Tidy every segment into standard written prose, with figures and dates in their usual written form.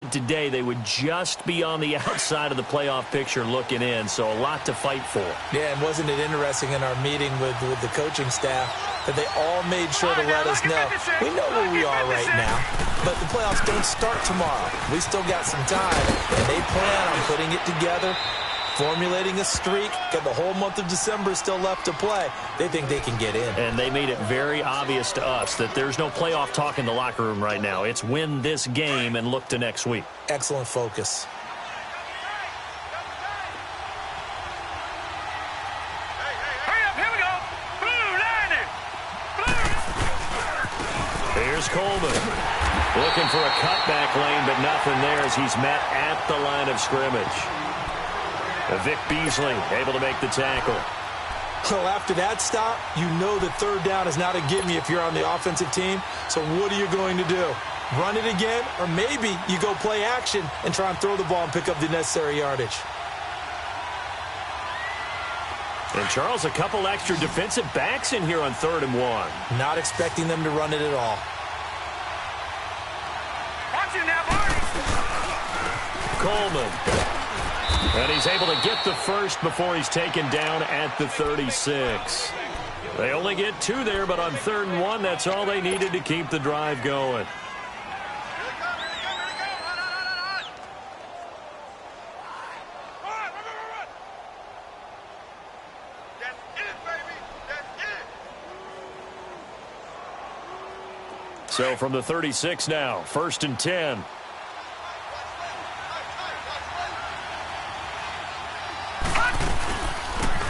it today, they would just be on the outside of the playoff picture looking in, so a lot to fight for. Yeah, and wasn't it interesting in our meeting with the coaching staff that they all made sure to let us know, we know where we are right now, but the playoffs don't start tomorrow. We still got some time, and they plan on putting it together, formulating a streak, got the whole month of December still left to play. They think they can get in. And they made it very obvious to us that there's no playoff talk in the locker room right now. It's win this game and look to next week. Excellent focus. Here's Coleman. Looking for a cutback lane, but nothing there as he's met at the line of scrimmage. Vic Beasley able to make the tackle. So after that stop, you know that third down is not a gimme if you're on the offensive team. So what are you going to do? Run it again? Or maybe you go play action and try and throw the ball and pick up the necessary yardage. And, Charles, a couple extra defensive backs in here on 3rd and 1. Not expecting them to run it at all. Watch it now, Barney. Coleman. And he's able to get the first before he's taken down at the 36. They only get 2 there, but on 3rd and 1, that's all they needed to keep the drive going. So from the 36 now, 1st and 10.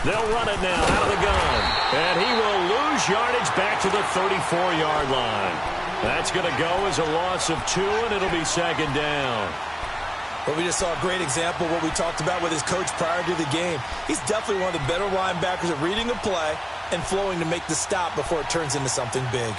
They'll run it now out of the gun. And he will lose yardage back to the 34-yard line. That's going to go as a loss of 2, and it'll be 2nd down. Well, we just saw a great example of what we talked about with his coach prior to the game. He's definitely one of the better linebackers at reading a play and flowing to make the stop before it turns into something big.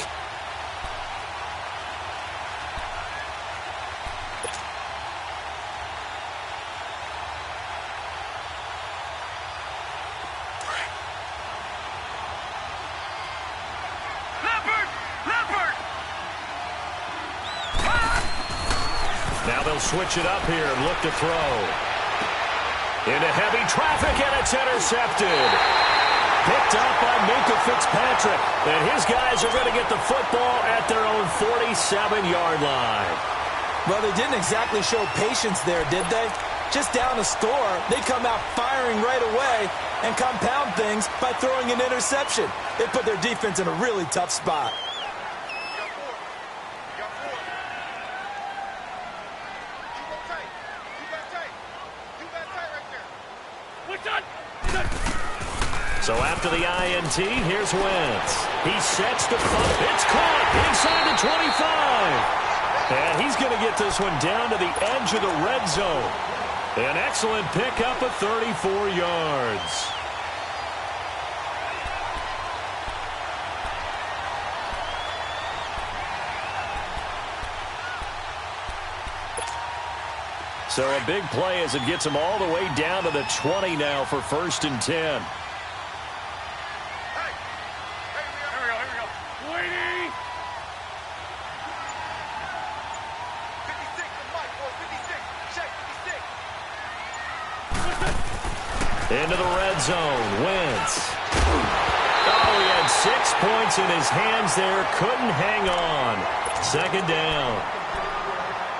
Switch it up here and look to throw. Into heavy traffic, and it's intercepted. Picked up by Minka Fitzpatrick. And his guys are going to get the football at their own 47-yard line. Well, they didn't exactly show patience there, did they? Just down a score, they come out firing right away and compound things by throwing an interception. They put their defense in a really tough spot. So after the INT, here's Wentz. He sets the punt. It's caught inside the 25. And he's going to get this one down to the edge of the red zone. An excellent pickup of 34 yards. So a big play as it gets him all the way down to the 20 now for 1st and 10. Into the red zone, Wentz. Oh, he had 6 points in his hands there. Couldn't hang on. 2nd down.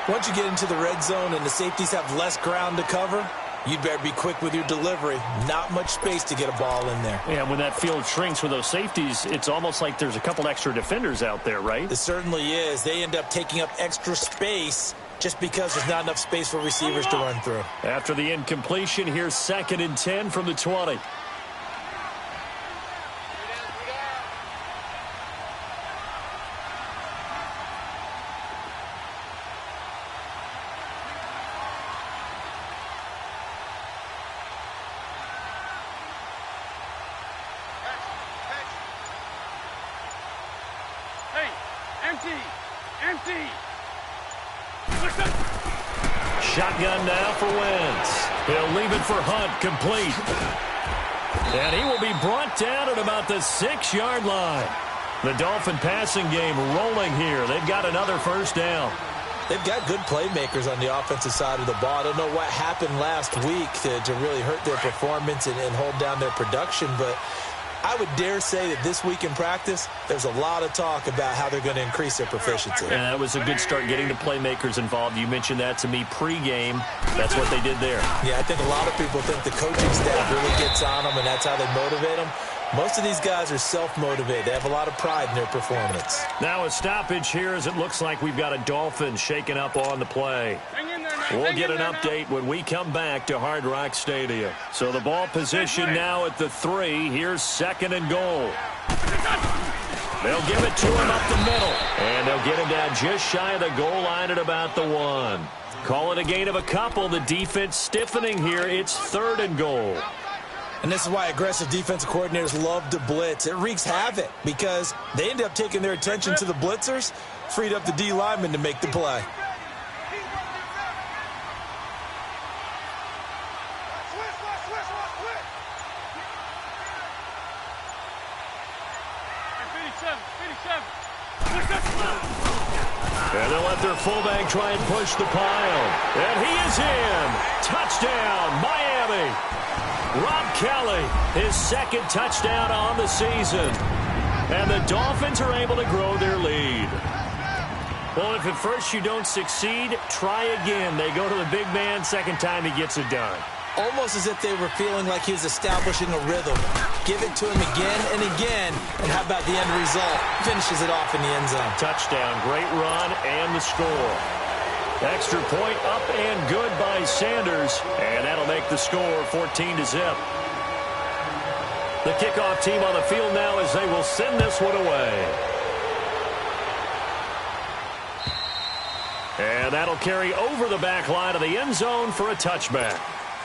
Once you get into the red zone and the safeties have less ground to cover, you'd better be quick with your delivery. Not much space to get a ball in there. Yeah, when that field shrinks with those safeties, it's almost like there's a couple extra defenders out there, right? It certainly is. They end up taking up extra space just because there's not enough space for receivers to run through. After the incompletion, here's 2nd and 10 from the 20. Shotgun now for Wentz. He'll leave it for Hunt, complete. And he will be brought down at about the 6-yard line. The Dolphin passing game rolling here. They've got another 1st down. They've got good playmakers on the offensive side of the ball. I don't know what happened last week to really hurt their performance and hold down their production, but I would dare say that this week in practice, there's a lot of talk about how they're going to increase their proficiency. And that was a good start getting the playmakers involved. You mentioned that to me pregame. That's what they did there. Yeah, I think a lot of people think the coaching staff really gets on them, and that's how they motivate them. Most of these guys are self-motivated. They have a lot of pride in their performance. Now a stoppage here as it looks like we've got a Dolphin shaking up on the play. We'll get an update when we come back to Hard Rock Stadium. So the ball position now at the 3. Here's 2nd and goal. They'll give it to him up the middle. And they'll get him down just shy of the goal line at about the 1. Call it a gain of a couple. The defense stiffening here. It's 3rd and goal. And this is why aggressive defensive coordinators love to blitz. It wreaks havoc because they end up taking their attention to the blitzers, freed up the D lineman to make the play. And they'll let their fullback try and push the pile. And he is in. Touchdown, Miami. Rob Kelly, his 2nd touchdown on the season. And the Dolphins are able to grow their lead. Well, if at first you don't succeed, try again. They go to the big man. 2nd time he gets it done. Almost as if they were feeling like he was establishing a rhythm. Give it to him again and again. And how about the end result? Finishes it off in the end zone. Touchdown, great run, and the score. Extra point up and good by Sanders. And that'll make the score 14-0. The kickoff team on the field now as they will send this one away. And that'll carry over the back line of the end zone for a touchback.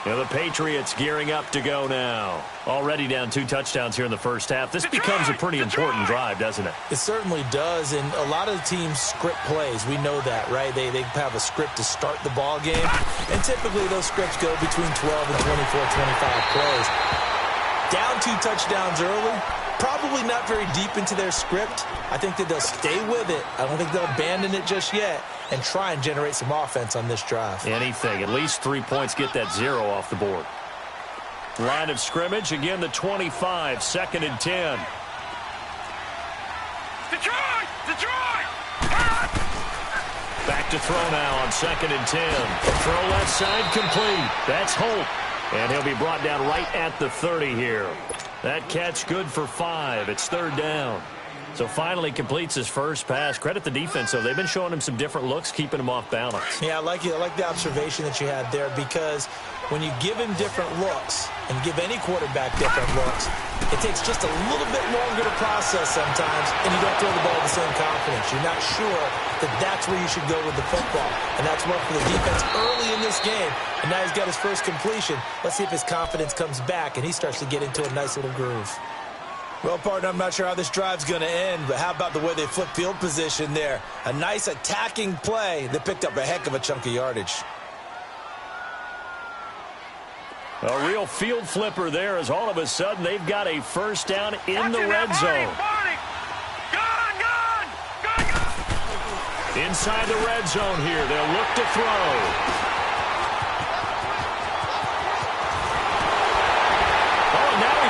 Now the Patriots gearing up to go now. Already down 2 touchdowns here in the first half. This becomes a pretty important drive, doesn't it? It certainly does, and a lot of the teams script plays. We know that, right? They have a script to start the ball game, and typically those scripts go between 12 and 24, 25 plays. Down 2 touchdowns early, probably not very deep into their script. I think that they'll stay with it. I don't think they'll abandon it just yet and try and generate some offense on this drive. Anything. At least 3 points. Get that 0 off the board. Line of scrimmage. Again, the 25. 2nd and 10. Detroit! Detroit! Back to throw now on 2nd and 10. Throw left side complete. That's Holt. And he'll be brought down right at the 30 here. That catch good for 5. It's 3rd down. So finally completes his first pass. Credit the defense, though. They've been showing him some different looks, keeping him off balance. Yeah, I like the observation that you had there, because when you give him different looks and give any quarterback different looks, it takes just a little bit longer to process sometimes, and you don't throw the ball with the same confidence. You're not sure that that's where you should go with the football. And that's worked for the defense early in this game. And now he's got his first completion. Let's see if his confidence comes back and he starts to get into a nice little groove. Well, partner, I'm not sure how this drive's going to end, but how about the way they flip field position there? A nice attacking play that picked up a heck of a chunk of yardage. A real field flipper there, as all of a sudden they've got a first down in the red zone. Inside the red zone here, they'll look to throw.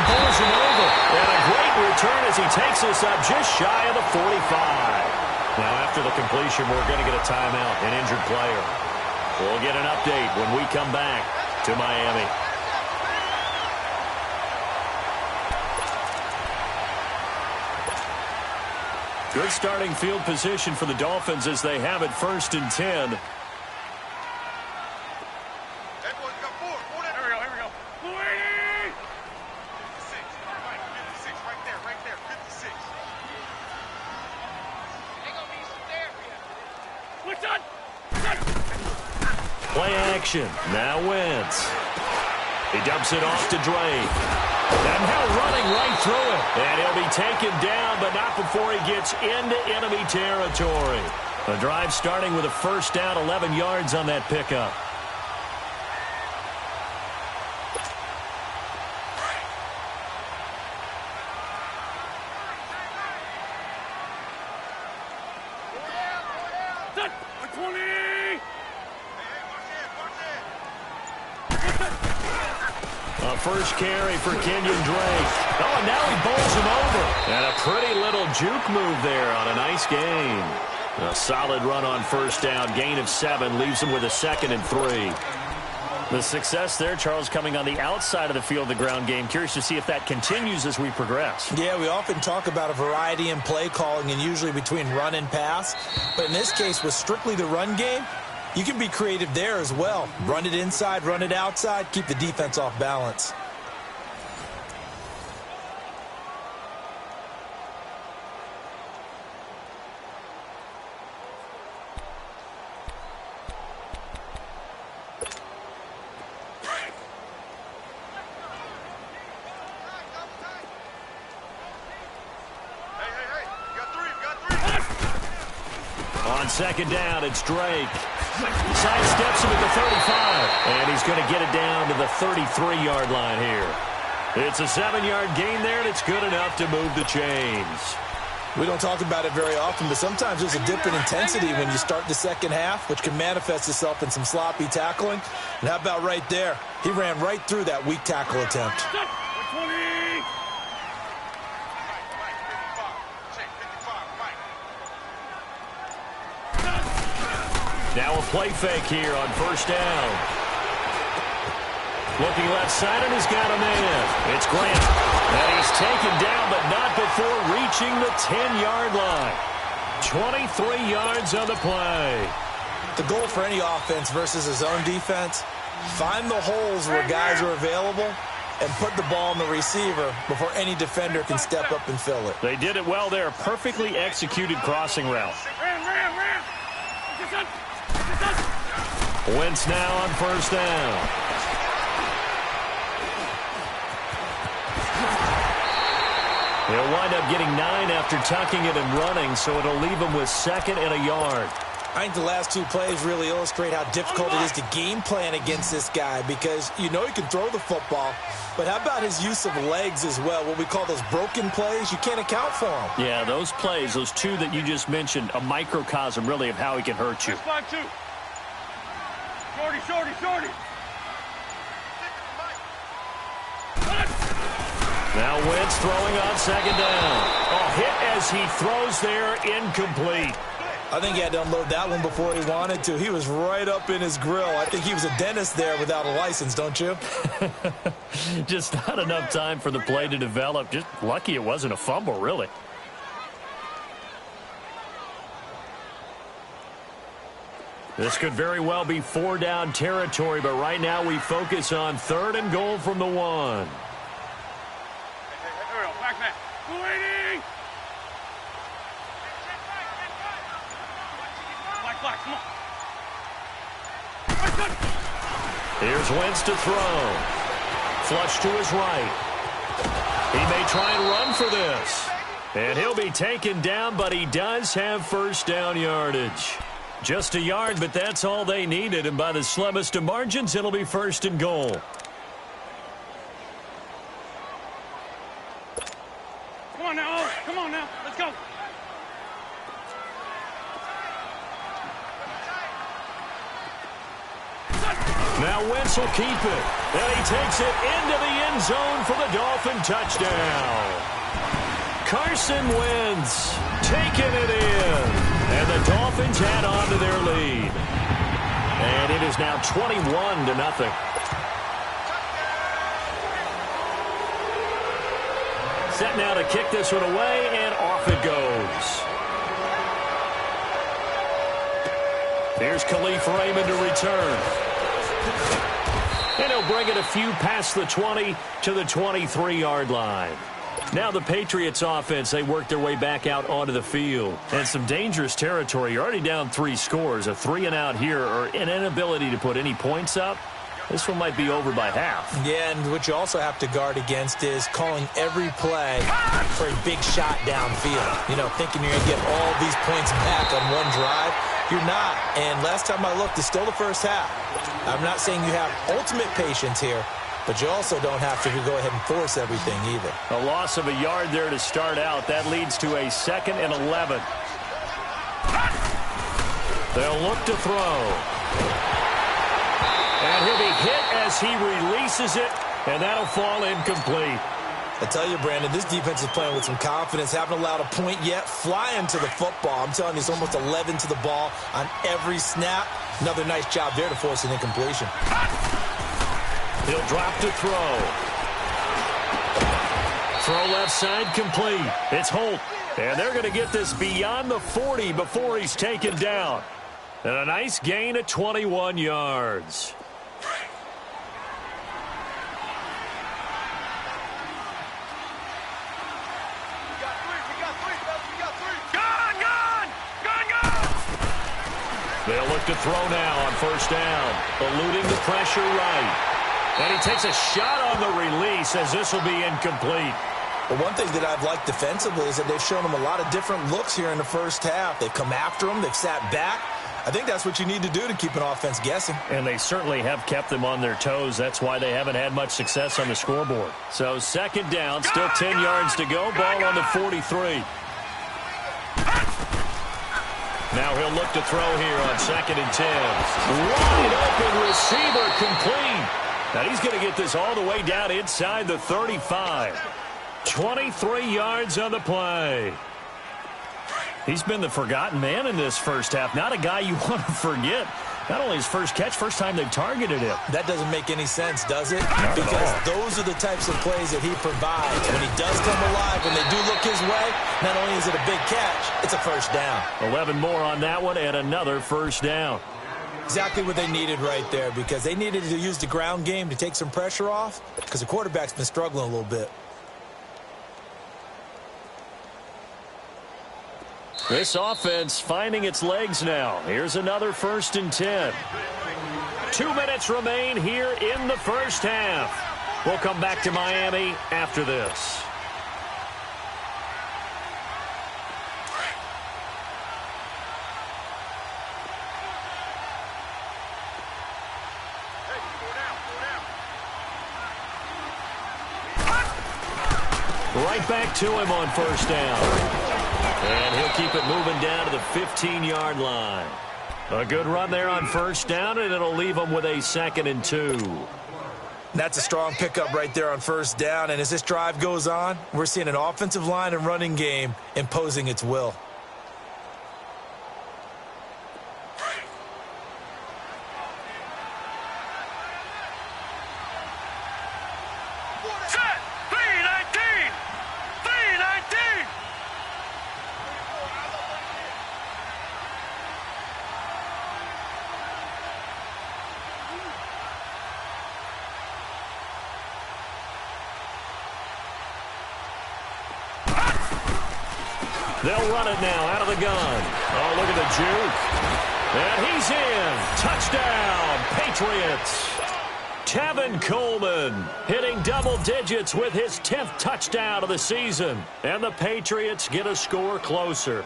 Pulls him over, and a great return as he takes us up just shy of the 45. Now, after the completion, we're going to get a timeout, an injured player. We'll get an update when we come back to Miami. Good starting field position for the Dolphins as they have it 1st and 10. Play action. Now Wentz. He dumps it off to Drake. And now running right through it. And he'll be taken down, but not before he gets into enemy territory. The drive starting with a first down, 11 yards on that pickup. Set. 20. A first carry for Kenyon Drake. Oh, and now he bowls him over. And a pretty little juke move there on a nice gain. A solid run on first down. Gain of 7 leaves him with a 2nd and 3. The success there, Charles, coming on the outside of the field, the ground game. Curious to see if that continues as we progress. Yeah, we often talk about a variety in play calling and usually between run and pass. But in this case, with strictly the run game, you can be creative there as well. Run it inside, run it outside, keep the defense off balance. On second down, it's Drake. Sidesteps him at the 35. And he's going to get it down to the 33-yard line here. It's a 7-yard gain there, and it's good enough to move the chains. We don't talk about it very often, but sometimes there's a dip in intensity when you start the second half, which can manifest itself in some sloppy tackling. And how about right there? He ran right through that weak tackle attempt. Now a play fake here on first down. Looking left side, and he's got a man. It's Grant. And he's taken down, but not before reaching the 10-yard line. 23 yards on the play. The goal for any offense versus his own defense, find the holes where guys are available and put the ball in the receiver before any defender can step up and fill it. They did it well there. Perfectly executed crossing route. Wentz now on first down. He'll wind up getting 9 after tucking it and running, so it'll leave him with 2nd and a yard. I think the last 2 plays really illustrate how difficult it is to game plan against this guy because you know he can throw the football, but how about his use of legs as well? What we call those broken plays, you can't account for them. Yeah, those plays, those 2 that you just mentioned, a microcosm really of how he can hurt you. Shorty. Now Wentz throwing on second down. A hit as he throws there, incomplete. I think he had to unload that one before he wanted to. He was right up in his grill. I think he was a dentist there without a license, don't you? Just not enough time for the play to develop. Just lucky it wasn't a fumble, really. This could very well be 4-down territory, but right now we focus on 3rd and goal from the 1. Back man. Waiting. Black, come on. Here's Wentz to throw. Flush to his right. He may try and run for this. And he'll be taken down, but he does have first down yardage. Just a yard, but that's all they needed. And by the slimmest of margins, it'll be 1st and goal. Come on now. Let's go. Now Wentz will keep it. And he takes it into the end zone for the Dolphin touchdown. Carson Wentz taking it in. And the Dolphins add on to their lead. And it is now 21-0. Set now to kick this one away, and off it goes. Here's Khalif Raymond to return. And he'll bring it a few past the 20 to the 23-yard line. Now the Patriots offense, they work their way back out onto the field. And some dangerous territory. You're already down 3 scores. A 3-and-out here, or an inability to put any points up. This one might be over by half. Yeah, and what you also have to guard against is calling every play for a big shot downfield. You know, thinking you're going to get all these points back on one drive. You're not. And last time I looked, it's still the first half. I'm not saying you have ultimate patience here, but you also don't have to go ahead and force everything either. A loss of a yard there to start out. That leads to a 2nd and 11. They'll look to throw. And he'll be hit as he releases it And that'll fall incomplete. I tell you, Brandon, this defense is playing with some confidence. Haven't allowed a point yet. Flying to the football. I'm telling you, it's almost 11 to the ball on every snap. Another nice job there to force an incompletion. He'll drop to throw. Throw left side complete. It's Holt. And they're going to get this beyond the 40 before he's taken down. And a nice gain of 21 yards. They'll look to throw now on first down. Eluding the pressure right. And he takes a shot on the release as this will be incomplete. Well, one thing that I've liked defensively is that they've shown him a lot of different looks here in the first half. They've come after him. They've sat back. I think that's what you need to do to keep an offense guessing. And they certainly have kept them on their toes. That's why they haven't had much success on the scoreboard. So second down, still 10 yards to go. Ball on the 43. Now he'll look to throw here on 2nd and 10. Wide open receiver complete. Now he's going to get this all the way down inside the 35. 23 yards on the play. He's been the forgotten man in this first half. Not a guy you want to forget. Not only his first catch, first time they've targeted him. That doesn't make any sense, does it? Not because those are the types of plays that he provides. When he does come alive, when they do look his way, not only is it a big catch, it's a first down. 11 more on that one and another first down. Exactly what they needed right there, because they needed to use the ground game to take some pressure off, because the quarterback's been struggling a little bit. This offense finding its legs now. Here's another 1st and 10. 2 minutes remain here in the first half. We'll come back to Miami after this. Right back to him on first down. And he'll keep it moving down to the 15-yard line. A good run there on first down, and it'll leave them with a 2nd and 2. That's a strong pickup right there on first down. And as this drive goes on, we're seeing an offensive line and running game imposing its will. They'll run it now out of the gun. Oh, look at the juke. And he's in. Touchdown, Patriots. Tevin Coleman hitting double digits with his 10th touchdown of the season. And the Patriots get a score closer.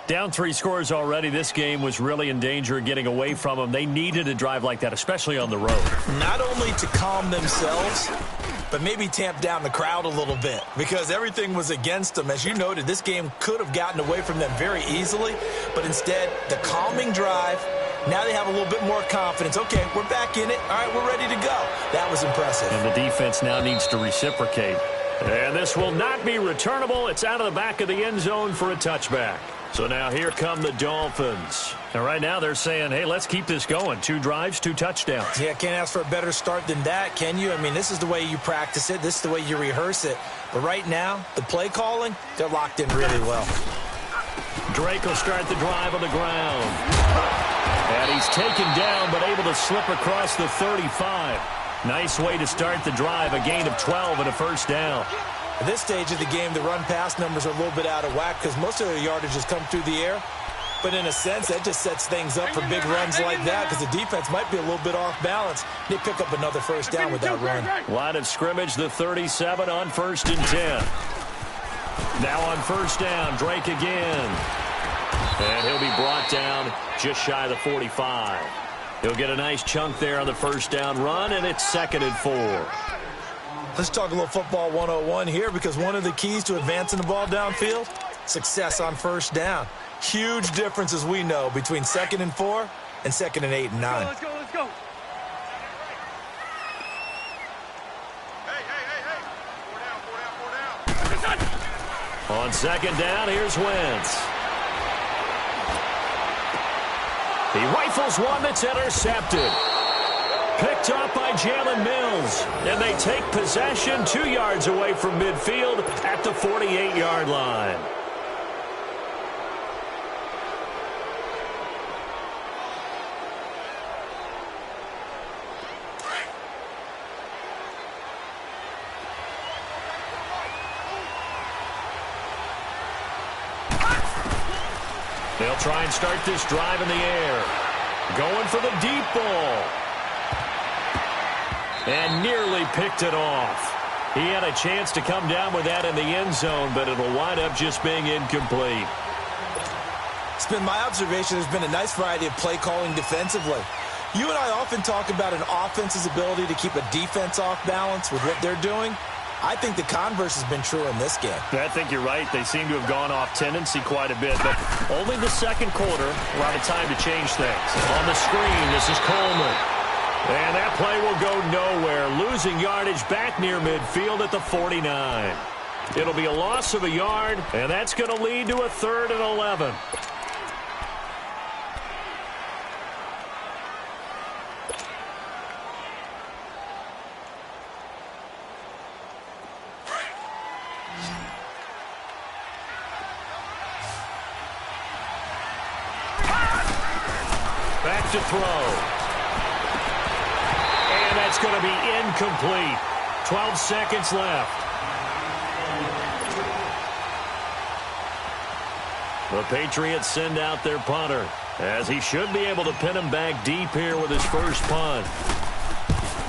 Down 3 scores already. This game was really in danger of getting away from them. They needed a drive like that, especially on the road. Not only to calm themselves, but maybe tamp down the crowd a little bit, because everything was against them. As you noted, this game could have gotten away from them very easily, but instead, the calming drive, now they have a little bit more confidence. Okay, we're back in it. All right, we're ready to go. That was impressive. And the defense now needs to reciprocate. And this will not be returnable. It's out of the back of the end zone for a touchback. So now here come the Dolphins. And right now they're saying, hey, let's keep this going. 2 drives, 2 touchdowns. Yeah, can't ask for a better start than that, can you? I mean, this is the way you practice it. This is the way you rehearse it. But right now, the play calling, they're locked in really well. Drake will start the drive on the ground. And he's taken down, but able to slip across the 35. Nice way to start the drive. A gain of 12 and a first down. At this stage of the game, the run-pass numbers are a little bit out of whack because most of their yardage has come through the air. But in a sense, that just sets things up for big runs like that because the defense might be a little bit off balance. They pick up another first down with that run. Line of scrimmage, the 37 on 1st and 10. Now on first down, Drake again. And he'll be brought down just shy of the 45. He'll get a nice chunk there on the first down run, and it's 2nd and 4. Let's talk a little football 101 here, because one of the keys to advancing the ball downfield, success on first down. Huge difference, as we know, between 2nd and 4 and 2nd and 8 and 9. Let's go, let's go. On second down, here's Wentz. He rifles one that's intercepted. Picked up by Jalen Mills. And they take possession 2 yards away from midfield at the 48-yard line. They'll try and start this drive in the air. Going for the deep ball. And nearly picked it off. He had a chance to come down with that in the end zone, but it'll wind up just being incomplete. It's been my observation there's been a nice variety of play calling defensively. You and I often talk about an offense's ability to keep a defense off balance with what they're doing. I think the converse has been true in this game. I think you're right. They seem to have gone off tendency quite a bit, but only the second quarter, a lot of time to change things. On the screen, this is Coleman. And that play will go nowhere, losing yardage back near midfield at the 49. It'll be a loss of a yard, and that's going to lead to a 3rd and 11. Back to throw. And that's going to be incomplete. 12 seconds left. The Patriots send out their punter, as he should be able to pin him back deep here with his first punt.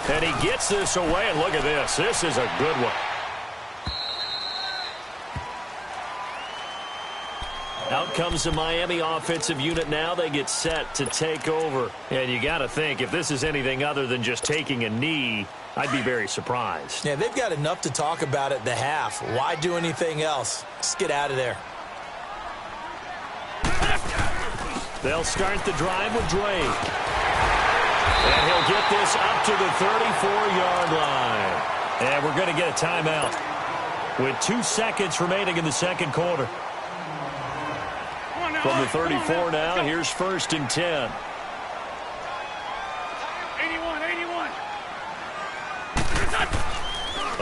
And he gets this away, and look at this. This is a good one. Out comes the Miami offensive unit now. They get set to take over. And you got to think, if this is anything other than just taking a knee, I'd be very surprised. Yeah, they've got enough to talk about at the half. Why do anything else? Just get out of there. They'll start the drive with Drake. And he'll get this up to the 34-yard line. And we're going to get a timeout with 2 seconds remaining in the second quarter. From the 34 now, here's 1st and 10. 81.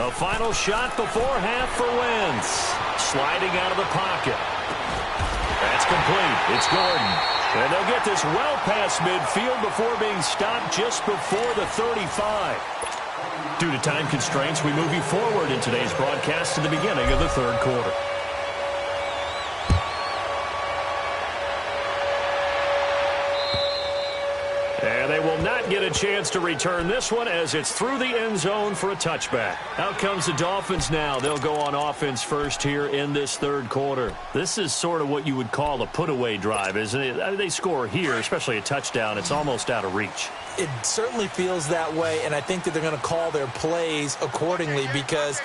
A final shot before half for Wentz. Sliding out of the pocket. That's complete. It's Gordon. And they'll get this well past midfield before being stopped just before the 35. Due to time constraints, we move you forward in today's broadcast to the beginning of the 3rd quarter. And they will not get a chance to return this one as it's through the end zone for a touchback. Out comes the Dolphins now. They'll go on offense first here in this 3rd quarter. This is sort of what you would call a put-away drive, isn't it? I mean, they score here, especially a touchdown. It's almost out of reach. It certainly feels that way, and I think that they're going to call their plays accordingly because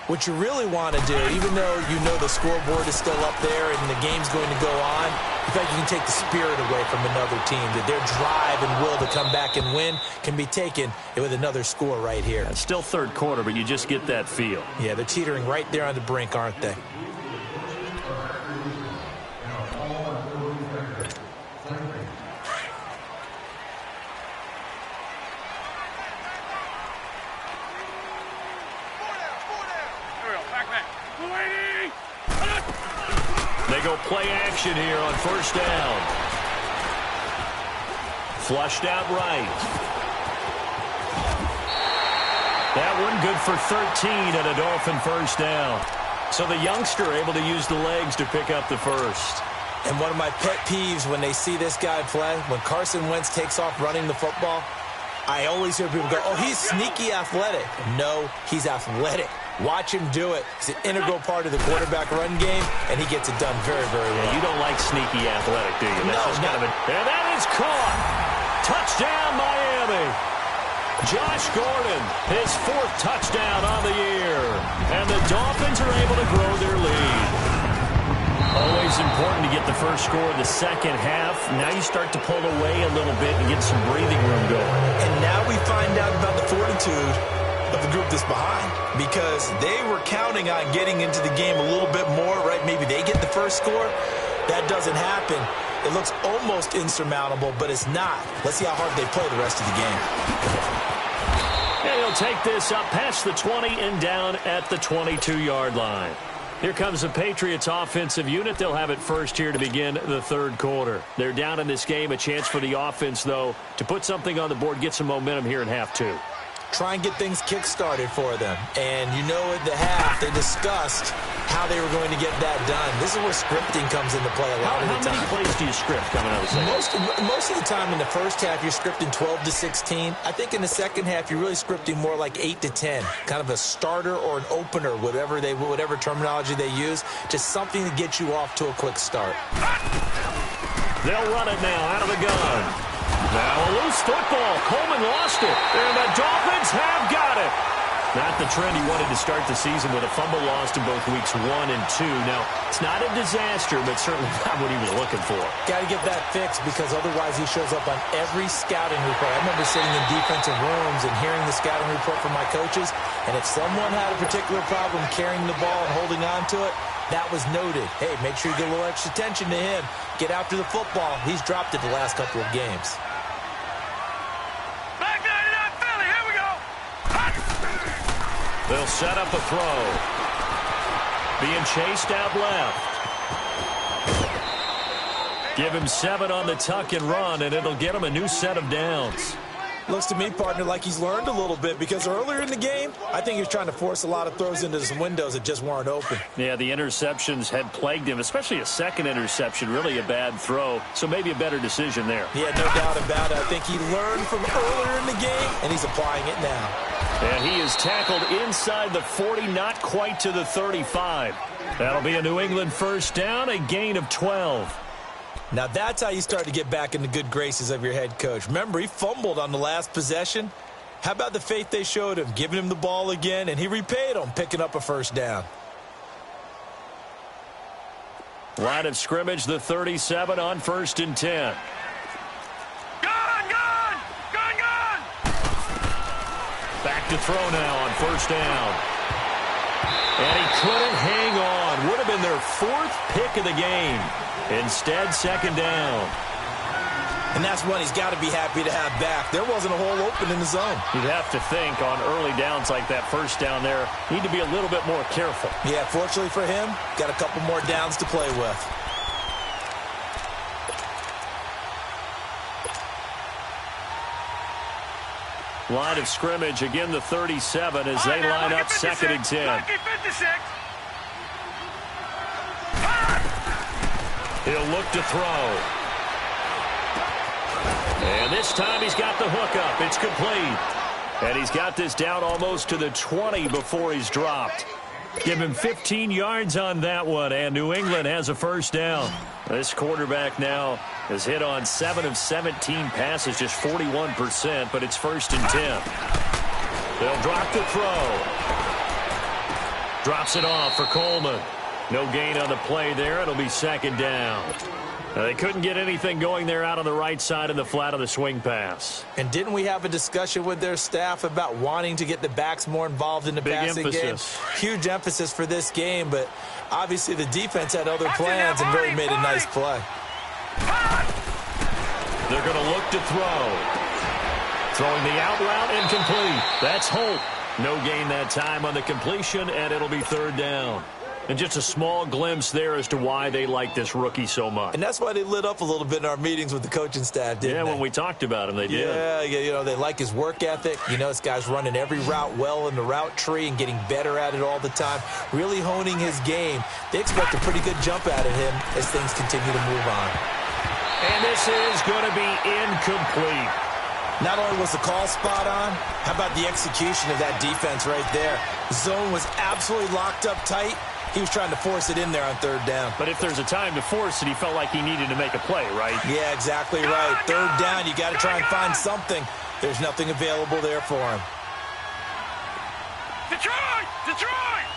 what you really want to do, even though you know the scoreboard is still up there and the game's going to go on, in fact, you can take the spirit away from another team, that their drive and will to come back and win can be taken with another score right here. It's still 3rd quarter, but you just get that feel. Yeah, they're teetering right there on the brink, aren't they? They go play action here on 1st down. Flushed out right. That one good for 13 and a Dolphin 1st down. So the youngster able to use the legs to pick up the first. And one of my pet peeves when they see this guy play, when Carson Wentz takes off running the football, I always hear people go, oh, he's sneaky athletic. No, he's athletic. Watch him do it. It's an integral part of the quarterback run game, and he gets it done very, very well. Yeah, you don't like sneaky athletic, do you? That's just kind of a... And that is caught. Touchdown, Miami. Josh Gordon, his 4th touchdown on the year. And the Dolphins are able to grow their lead. Always important to get the first score in the second half. Now you start to pull away a little bit and get some breathing room going. And now we find out about the fortitude of the group that's behind, because they were counting on getting into the game a little bit more, right? Maybe they get the first score. That doesn't happen. It looks almost insurmountable, but it's not. Let's see how hard they play the rest of the game. And he'll take this up past the 20 and down at the 22-yard line. Here comes the Patriots offensive unit. They'll have it first here to begin the third quarter. They're down in this game. A chance for the offense, though, to put something on the board, get some momentum here in half two. Try and get things kick-started for them. And you know at the half, they discussed how they were going to get that done. This is where scripting comes into play a lot of the time. How many plays do you script coming out of the second? Most of the time in the first half, you're scripting 12 to 16. I think in the second half, you're really scripting more like 8 to 10. Kind of a starter or an opener, whatever terminology they use. Just something to get you off to a quick start. They'll run it now out of the gun. Now a loose football. Coleman lost it. And the Dolphins have got it. Not the trend he wanted to start the season with a fumble lost in both weeks 1 and 2. Now, it's not a disaster, but certainly not what he was looking for. Got to get that fixed, because otherwise he shows up on every scouting report. I remember sitting in defensive rooms and hearing the scouting report from my coaches, and if someone had a particular problem carrying the ball and holding on to it, that was noted. Hey, make sure you get a little extra attention to him. Get after the football. He's dropped it the last couple of games. They'll set up a throw. Being chased out left. Give him 7 on the tuck and run, and it'll get him a new set of downs. Looks to me, partner, like he's learned a little bit, because earlier in the game, I think he was trying to force a lot of throws into some windows that just weren't open. Yeah, the interceptions had plagued him, especially a second interception, really a bad throw, so maybe a better decision there. Yeah, no doubt about it. I think he learned from earlier in the game, and he's applying it now. And he is tackled inside the 40, not quite to the 35. That'll be a New England first down, a gain of 12. Now that's how you start to get back in the good graces of your head coach. Remember, he fumbled on the last possession. How about the faith they showed him, giving him the ball again, and he repaid them, picking up a first down. Line of scrimmage, the 37 on 1st and 10. Back to throw now on 1st down. And he couldn't hang on. Would have been their 4th pick of the game. Instead, 2nd down. And that's one he's got to be happy to have back. There wasn't a hole open in the zone. You'd have to think on early downs like that, first down there, need to be a little bit more careful. Yeah, fortunately for him, got a couple more downs to play with. Line of scrimmage, again the 37 as they line up 2nd and 10. He'll look to throw. And this time he's got the hook up. It's complete. And he's got this down almost to the 20 before he's dropped. Give him 15 yards on that one, and New England has a first down. This quarterback now has hit on 7 of 17 passes, just 41%, but it's 1st and 10. They'll drop the throw. Drops it off for Coleman. No gain on the play there. It'll be 2nd down. They couldn't get anything going there out on the right side of the flat of the swing pass. And didn't we have a discussion with their staff about wanting to get the backs more involved in the passing game? Huge emphasis for this game, but obviously the defense had other plans and really made a nice play. They're going to look to throw. Throwing the out route, incomplete. That's Holt. No gain that time on the completion, and it'll be 3rd down. And just a small glimpse there as to why they like this rookie so much. And that's why they lit up a little bit in our meetings with the coaching staff, didn't they? Yeah, when we talked about him, they did. Yeah, you know, they like his work ethic. You know, this guy's running every route well in the route tree and getting better at it all the time, really honing his game. They expect a pretty good jump out of him as things continue to move on. And this is going to be incomplete. Not only was the call spot on, how about the execution of that defense right there? The zone was absolutely locked up tight. He was trying to force it in there on 3rd down. But if there's a time to force it, he felt like he needed to make a play, right? Yeah, exactly right. 3rd down, you got to try and find something. There's nothing available there for him. Detroit! Detroit!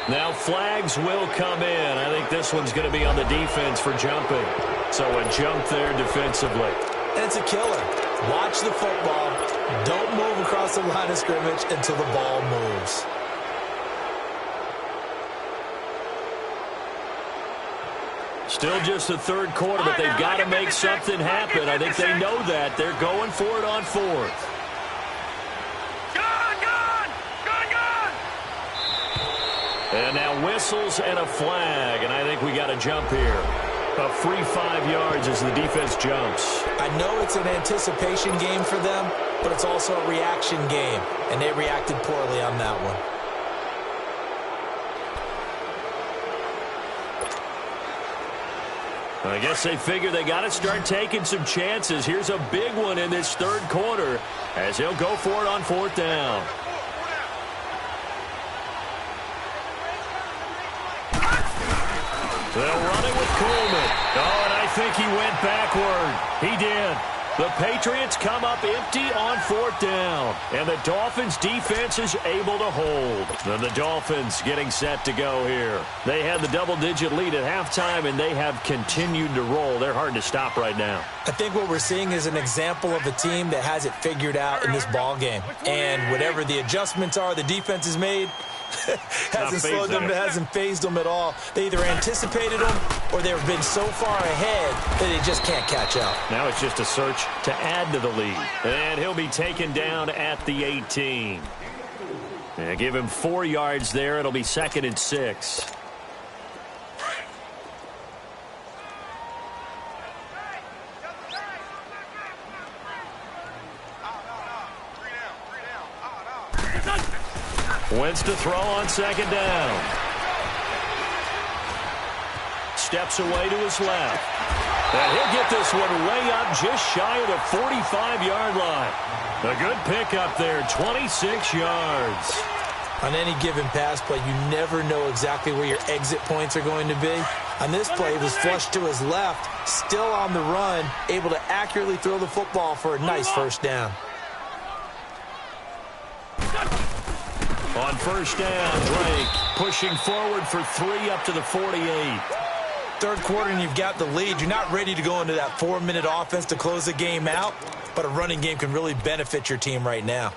Now flags will come in. I think this one's going to be on the defense for jumping. So a jump there defensively. And it's a killer. Watch the football. Don't move across the line of scrimmage until the ball moves. Still just the third quarter, but they've got to make something happen. I think they know that. They're going for it on fourth. And now whistles and a flag, and I think we got a jump here. A free 5 yards as the defense jumps. I know it's an anticipation game for them, but it's also a reaction game, and they reacted poorly on that one. I guess they figure they got to start taking some chances. Here's a big one in this third quarter as he'll go for it on fourth down. They'll run it with Coleman. Oh, and I think he went backward. He did. The Patriots come up empty on fourth down, and the Dolphins' defense is able to hold. And the Dolphins getting set to go here. They had the double-digit lead at halftime, and they have continued to roll. They're hard to stop right now. I think what we're seeing is an example of a team that has it figured out in this ball game. And whatever the adjustments are the defense has made, hasn't slowed them, hasn't phased them at all. They either anticipated them or they've been so far ahead that they just can't catch up. Now it's just a search to add to the lead. And he'll be taken down at the 18. And give him 4 yards there. It'll be 2nd and 6. Wentz to throw on 2nd down. Steps away to his left. And he'll get this one way up just shy of the 45-yard line. A good pickup there, 26 yards. On any given pass play, you never know exactly where your exit points are going to be. On this play, he was flushed to his left, still on the run, able to accurately throw the football for a nice first down. On first down, Drake pushing forward for 3 up to the 48. Third quarter and you've got the lead. You're not ready to go into that 4-minute offense to close the game out, but a running game can really benefit your team right now.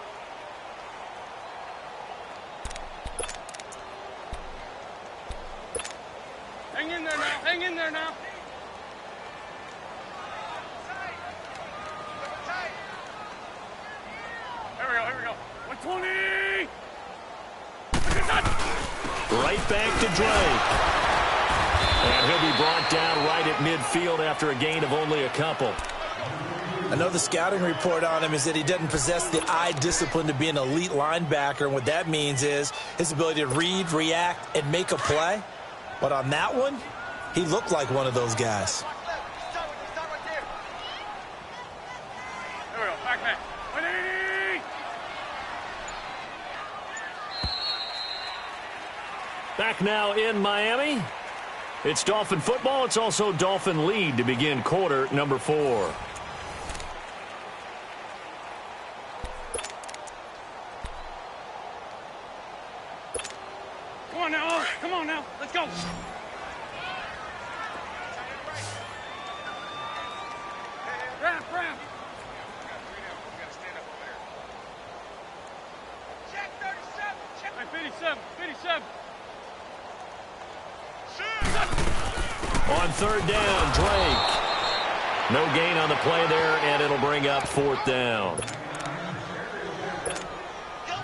Hang in there now. Hang in there now. Here we go. Here we go. 120. Right back to Drake. And he'll be brought down right at midfield after a gain of only a couple. I know the scouting report on him is that he doesn't possess the eye discipline to be an elite linebacker. And what that means is his ability to read, react, and make a play. But on that one, he looked like one of those guys. Here we go. Back. 180. Back now in Miami. It's Dolphin football. It's also Dolphin lead to begin quarter number 4. Come on now. Come on now. Let's go. Grab. Check 37. Check 57. On third down, Drake. No gain on the play there, and it'll bring up 4th down.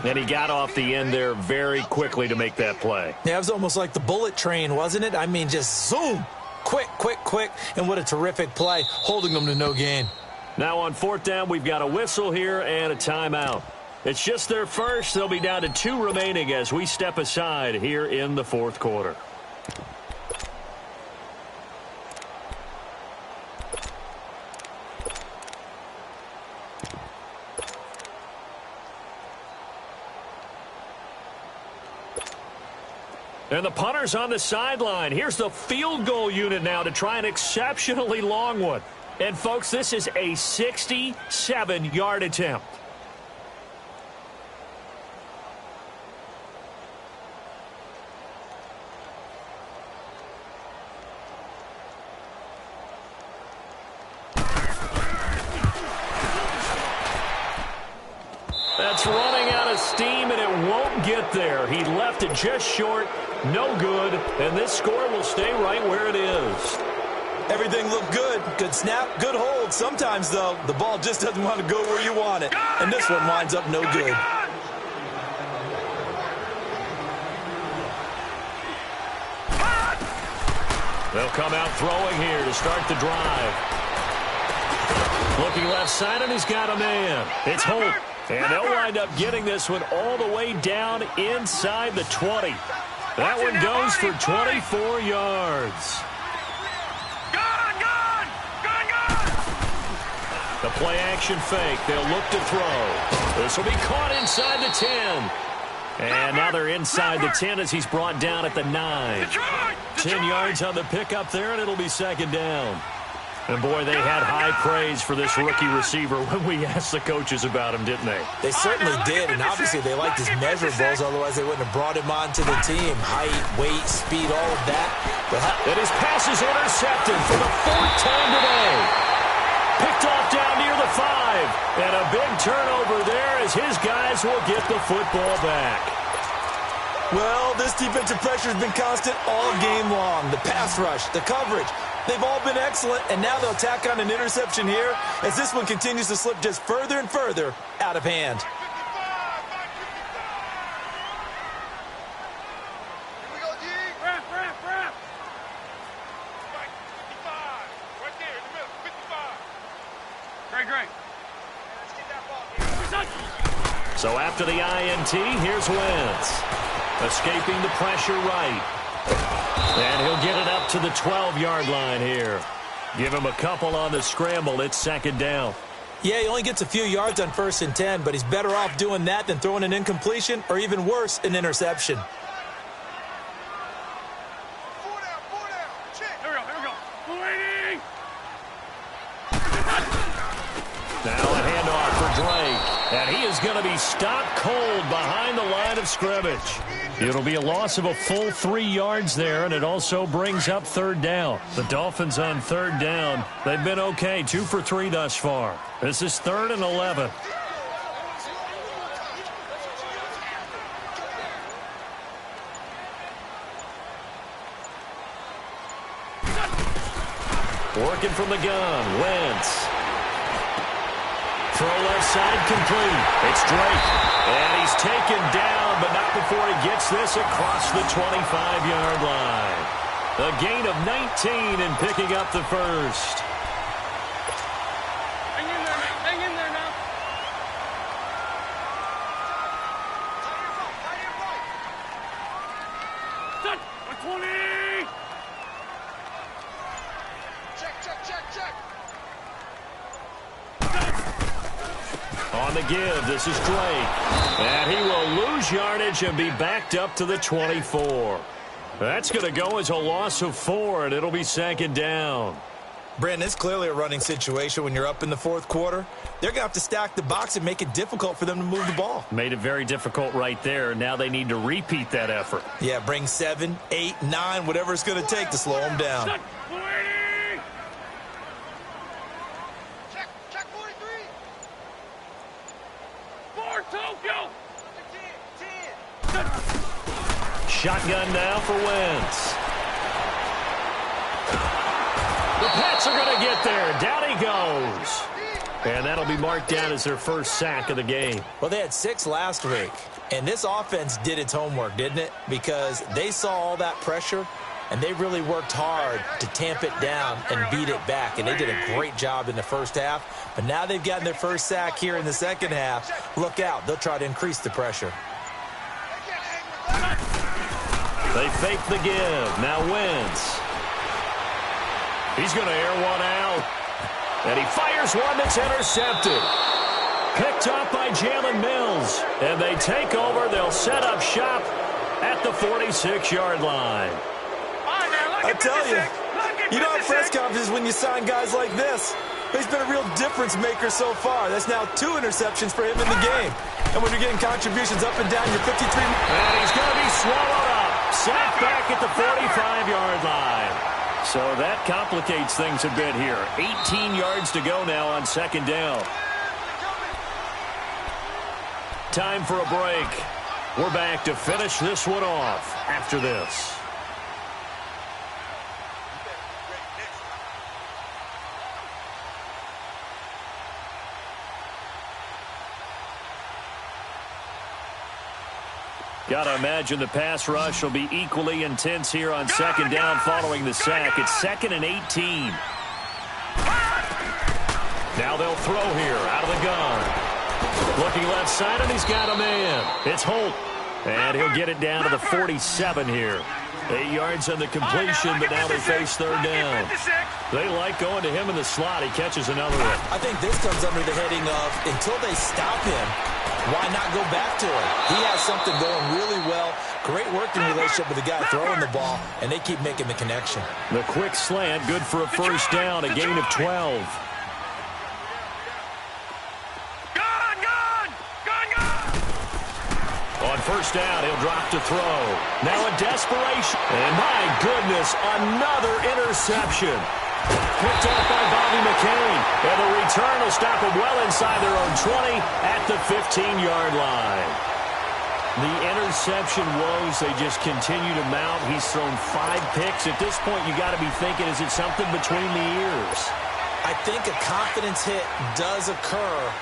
And he got off the end there very quickly to make that play. Yeah, it was almost like the bullet train, wasn't it? I mean, just zoom. Quick. And what a terrific play, holding them to no gain. Now on 4th down, we've got a whistle here and a timeout. It's just their first. They'll be down to 2 remaining as we step aside here in the 4th quarter. And the punter's on the sideline. Here's the field goal unit now to try an exceptionally long one. And, folks, this is a 67-yard attempt. It's running out of steam, and it won't get there. He left it just short, no good, and this score will stay right where it is. Everything looked good. Good snap, good hold. Sometimes, though, the ball just doesn't want to go where you want it. And this one winds up no good. They'll come out throwing here to start the drive. Looking left side, and he's got a man. It's Holt. And they'll wind up getting this one all the way down inside the 20. That one goes for 24 yards. The play action fake. They'll look to throw. This will be caught inside the 10. And now they're inside the 10 as he's brought down at the 9. 10 yards on the pickup there, and it'll be second down. And, boy, they had high praise for this rookie receiver when we asked the coaches about him, didn't they? They certainly did, and obviously they liked his measurables, otherwise they wouldn't have brought him onto the team. Height, weight, speed, all of that. And his pass is intercepted for the 4th time today. Picked off down near the 5. And a big turnover there as his guys will get the football back. Well, this defensive pressure has been constant all game long. The pass rush, the coverage, they've all been excellent, and now they'll tack on an interception here as this one continues to slip just further and further out of hand. Here we go, G. Wrap. Right, 55. Right there in the middle, 55. Great. Let's get that ball. So after the INT, here's Wentz. Escaping the pressure right. And he'll get it up to the 12-yard line here. Give him a couple on the scramble. It's second down. Yeah, he only gets a few yards on 1st and 10, but he's better off doing that than throwing an incompletion or even worse, an interception. Four down. Check. Here we go. Waiting. Now a handoff for Drake. And he is going to be stopped cold behind the line of scrimmage. It'll be a loss of a full 3 yards there, and it also brings up third down. The Dolphins on third down. They've been okay, 2 for 3 thus far. This is 3rd and 11. Working from the gun, Wentz. Throw left side complete. It's Drake. And he's taken down, but not before he gets this across the 25-yard line. A gain of 19 and picking up the first. Hang in there now. Set. 120. Check. On the give, this is Drake. And he will lose yardage and be backed up to the 24. That's going to go as a loss of 4, and it'll be second down. Brandon, it's clearly a running situation when you're up in the 4th quarter. They're going to have to stack the box and make it difficult for them to move the ball. Made it very difficult right there. Now they need to repeat that effort. Yeah, bring 7, 8, 9, whatever it's going to take to slow them down. Set. Waiting. Check 43. 4 Tokyo. 10. Shotgun now for Wentz. The Pats are going to get there. Down he goes. And that'll be marked down as their first sack of the game. Well, they had 6 last week, and this offense did its homework, didn't it? Because they saw all that pressure, and they really worked hard to tamp it down and beat it back. And they did a great job in the first half. But now they've gotten their first sack here in the second half. Look out. They'll try to increase the pressure. They fake the give. Now Wentz. He's going to air one out. And he fires one that's intercepted. Picked up by Jalen Mills. And they take over. They'll set up shop at the 46-yard line. I tell you, you don't have press conferences when you sign guys like this. He's been a real difference maker so far. That's now 2 interceptions for him in the game. And when you're getting contributions up and down, you're 53. And he's going to be swallowed up. Sacked back at the 45-yard line. So that complicates things a bit here. 18 yards to go now on second down. Time for a break. We're back to finish this one off after this. Got to imagine the pass rush will be equally intense here on second down following the sack. It's 2nd and 18. Now they'll throw here out of the gun. Looking left side, and he's got a man. It's Holt. And he'll get it down to the 47 here. 8 yards on the completion, but now they face third down. They like going to him in the slot. He catches another one. I think this comes under the heading of until they stop him, why not go back to him? He has something going really well. Great working relationship with the guy throwing the ball, and they keep making the connection. The quick slant, good for a first down, a gain of 12. On first down, he'll drop to throw. Now a desperation. And my goodness, another interception. Picked up by Bobby McCain. And the return will stop him well inside their own 20 at the 15-yard line. The interception woes, they just continue to mount. He's thrown 5 picks. At this point, you got to be thinking, is it something between the ears? I think a confidence hit does occur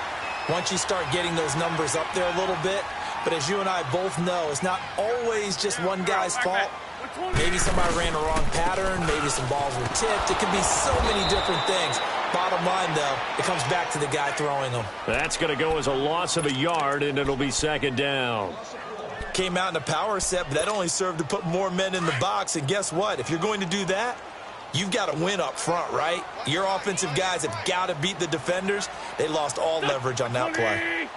once you start getting those numbers up there a little bit. But as you and I both know, it's not always just one guy's fault. Maybe somebody ran a wrong pattern. Maybe some balls were tipped. It could be so many different things. Bottom line, though, it comes back to the guy throwing them. That's going to go as a loss of a yard, and it'll be second down. Came out in a power set, but that only served to put more men in the box. And guess what? If you're going to do that, you've got to win up front, right? Your offensive guys have got to beat the defenders. They lost all leverage on that play.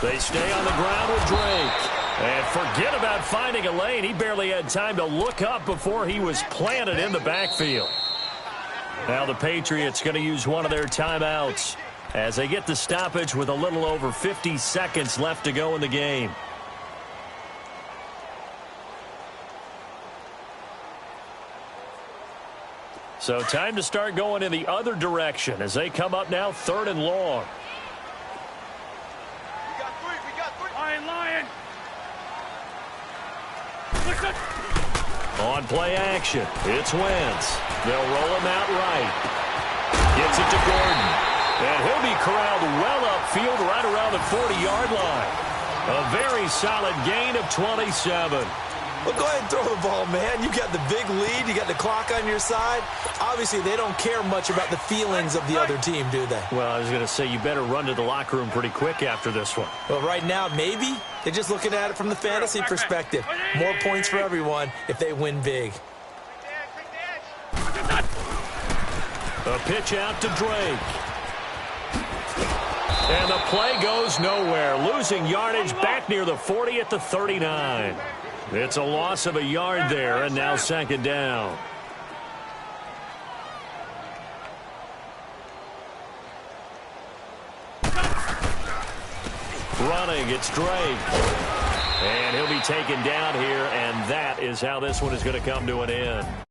They stay on the ground with Drake. And forget about finding a lane. He barely had time to look up before he was planted in the backfield. Now the Patriots going to use one of their timeouts as they get the stoppage with a little over 50 seconds left to go in the game. So time to start going in the other direction as they come up now 3rd and long. On play action, it's Wentz. They'll roll him out right. Gets it to Gordon. And he'll be corralled well upfield right around the 40-yard line. A very solid gain of 27. Well, go ahead and throw the ball, man. You got the big lead. You got the clock on your side. Obviously, they don't care much about the feelings of the other team, do they? Well, I was going to say, you better run to the locker room pretty quick after this one. Well, right now, maybe. They're just looking at it from the fantasy perspective. More points for everyone if they win big. A pitch out to Drake. And the play goes nowhere. Losing yardage back near the 40 at the 39. It's a loss of a yard there, and now second down. Running, it's Drake. And he'll be taken down here, and that is how this one is going to come to an end.